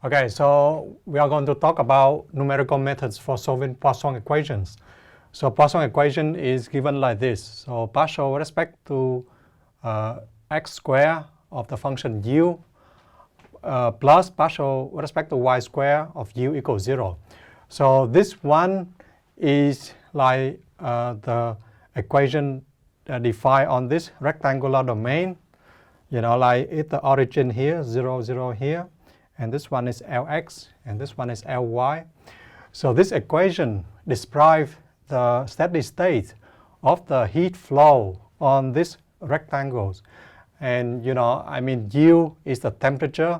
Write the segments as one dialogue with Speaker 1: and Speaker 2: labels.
Speaker 1: Okay, so we are going to talk about numerical methods for solving Poisson equations. So Poisson equation is given like this. So partial with respect to x squared of the function u plus partial with respect to y squared of u equals 0. So this one is like the equation defined on this rectangular domain. You know, like it's the origin here, 0, 0 here. And this one is Lx, and this one is Ly. So this equation describes the steady state of the heat flow on these rectangles. And you know, I mean, U is the temperature,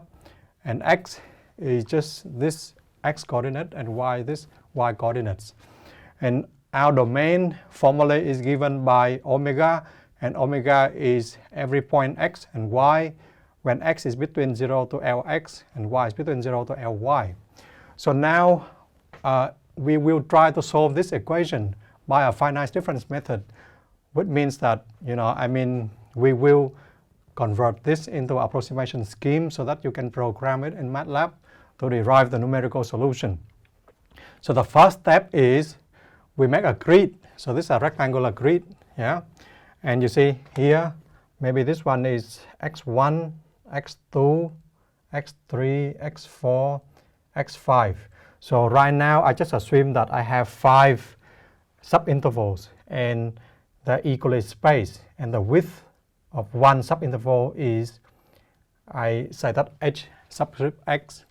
Speaker 1: and X is just this X coordinate, and Y this Y coordinates. And our domain formula is given by omega, and omega is every point X and Y, when x is between 0 to Lx and y is between 0 to Ly. So now we will try to solve this equation by a finite difference method, which means that, you know, I mean, we will convert this into an approximation scheme so that you can program it in MATLAB to derive the numerical solution. So the first step is we make a grid. So this is a rectangular grid, yeah? And you see here, maybe this one is x1, x2, x3, x4, x5. So right now I just assume that I have 5 subintervals and they're equally spaced, and the width of one subinterval is, I say that h subscript x.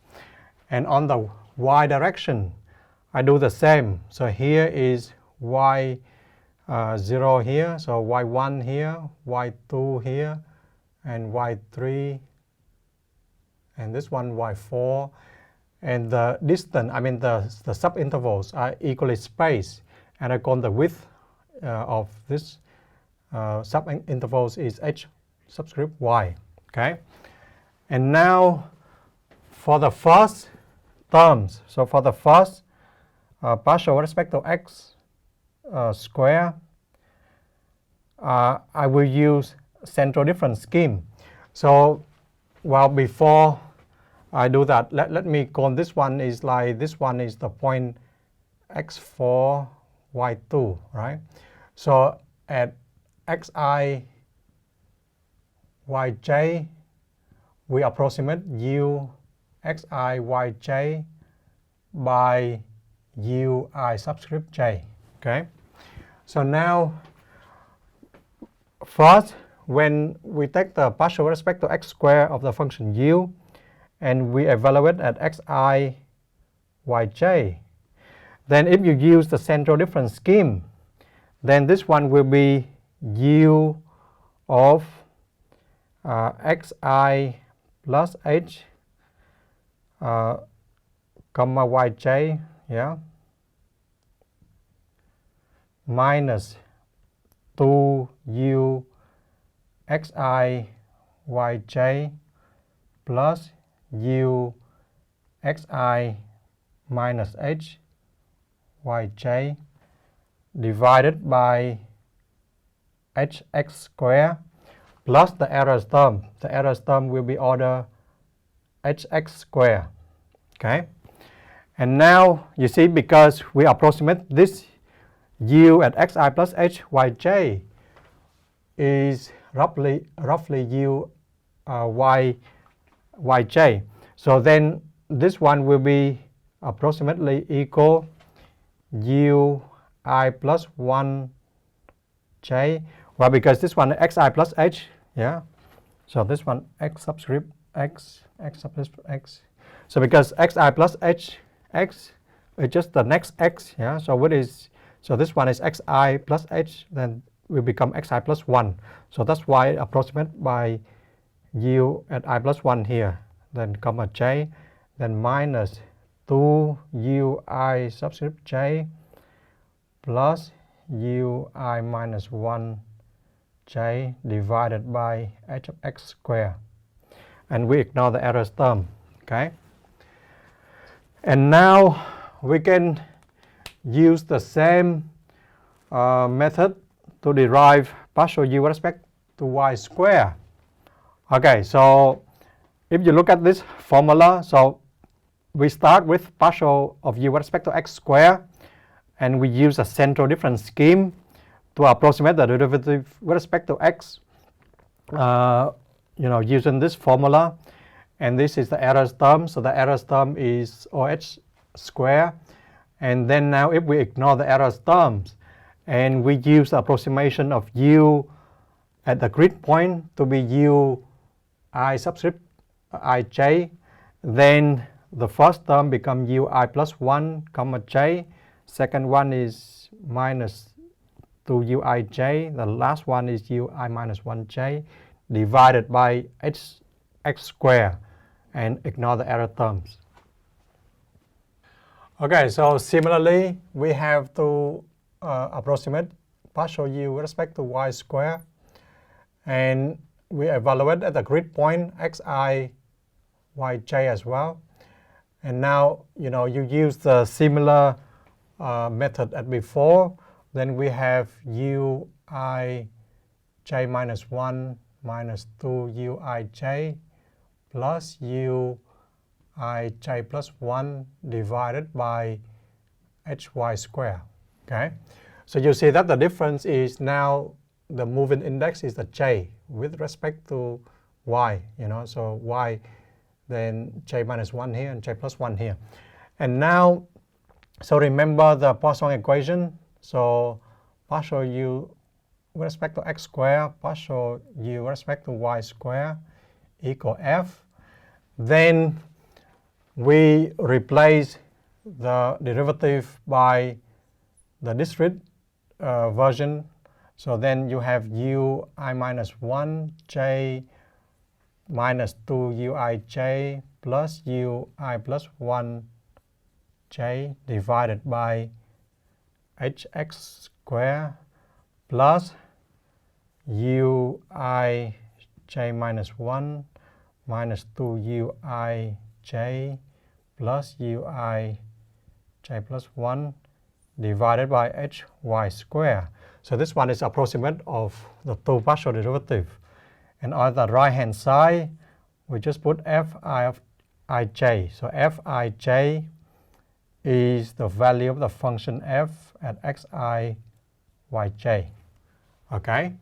Speaker 1: And on the y direction I do the same. So here is y 0 here, so y1 here, y2 here, and y3, and this one y4, and the distance, I mean the subintervals are equally spaced, and I call the width of this subintervals is h subscript y, okay? And now for the first terms, so for the first partial with respect to x square, I will use central difference scheme. So, well, before I do that, let me call this one is like, this one is the point x4, y2, right? So at xi, yj, we approximate u xi, yj by ui subscript j, okay? So now, first, when we take the partial with respect to x squared of the function u, and we evaluate at xi, yj, then if you use the central difference scheme, then this one will be u of xi plus h comma yj, yeah, minus 2u xi yj plus u xi minus h yj divided by hx squared plus the error term. The error term will be order hx squared, okay? And now you see, because we approximate this u at xi plus h yj is roughly u yj. So then this one will be approximately equal u I plus 1 j. Well, because this one xi plus h, yeah. So this one x subscript x, x subscript x. So because xi plus h x is just the next x, yeah. So what is, so this one is xi plus h, then will become xi plus 1. So that's why approximate by u at I plus 1 here, then comma j, then minus 2ui subscript j plus ui minus 1 j divided by h of x squared. And we ignore the error term, okay? And now we can use the same method to derive partial u with respect to y squared. Okay, so if you look at this formula, so we start with partial of u with respect to x squared, and we use a central difference scheme to approximate the derivative with respect to x, using this formula. And this is the error term. So the error term is OH squared. And then now if we ignore the error terms and we use the approximation of u at the grid point to be u I subscript ij, then the first term becomes ui plus 1 comma j. Second one is minus 2uij. The last one is ui minus 1j divided by x squared, and ignore the error terms. Okay, so similarly, we have to approximate partial u with respect to y squared, and we evaluate at the grid point xi, yj as well. And now, you use the similar method as before. Then we have ui j minus 1 minus 2 uij plus uij plus 1 divided by hy squared. Okay, so you see that the difference is now the moving index is the j with respect to y, so y, then j minus 1 here and j plus 1 here. And now, so remember the Poisson equation. So partial u with respect to x squared, partial u with respect to y squared equal f. Then we replace the derivative by the discrete version. So then you have ui minus 1 j minus 2 uij plus ui plus 1 j divided by hx squared plus uij minus 1 minus 2 uij plus uij plus 1 divided by hy squared. So this one is approximate of the two partial derivative. And on the right hand side, we just put fi of ij. So fij is the value of the function f at xi yj. Okay,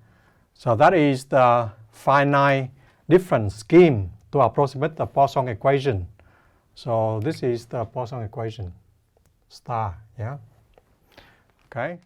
Speaker 1: so that is the finite difference scheme to approximate the Poisson equation. So this is the Poisson equation, star, yeah. Okay.